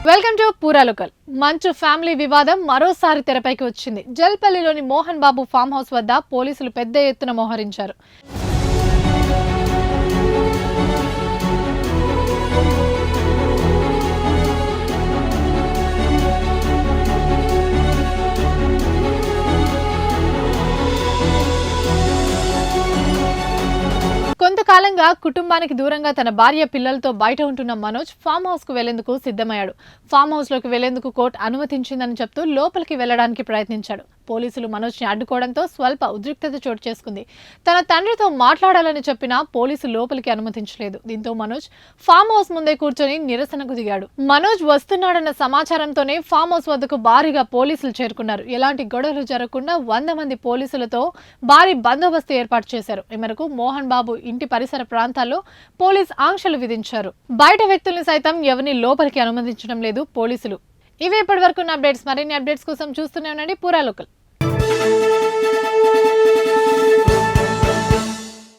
Welcome to పూరా local. మంచు family వివాదం మరోసారి తెరపైకి వచ్చింది. జల్పల్లిలోని మోహన్ బాబు ఫామ్ హౌస్ వద్ద పోలీసులు పెద్ద ఎత్తున మోహరించారు. కొంతకాలంగా కుటుంబానికి దూరంగా తన భార్య పిల్లలతో బయట ఉంటున్న మనోజ్ ఫామ్ హౌస్ కు వెళ్లేందుకు సిద్ధమయ్యాడు. ఫామ్ హౌస్ లోకి వెళ్లేందుకు కోర్టు అనుమతించిందని చెప్తూ లోపలికి వెళ్లడానికి ప్రయత్నించాడు. పోలీసులు మనోజ్ ని అడ్డుకోవడంతో స్వల్ప ఉద్రిక్తత చోటు చేసుకుంది. తన తండ్రితో మాట్లాడాలని చెప్పినా పోలీసులు లోపలికి అనుమతించలేదు. దీంతో మనోజ్ ఫామ్ హౌస్ ముందే కూర్చొని నిరసనకు దిగాడు. మనోజ్ వస్తున్నాడన్న సమాచారంతోనే ఫామ్ హౌస్ వద్దకు భారీగా పోలీసులు చేరుకున్నారు. ఎలాంటి గొడవలు జరగకుండా 100 మంది పోలీసులతో భారీ బందోబస్తు ఏర్పాటు చేశారు. ఈ మేరకు మోహన్ బాబు ఇంటి పరిసర ప్రాంతాల్లో పోలీస్ ఆంక్షలు విధించారు. బయట వ్యక్తుల్ని సైతం ఎవరిని లోపలికి అనుమతించడం లేదు పోలీసులు. ఇవే ఇప్పటి వరకు అప్డేట్స్. మరిన్ని అప్డేట్స్ కోసం చూస్తూనే ఉండండి పూరా లోకల్.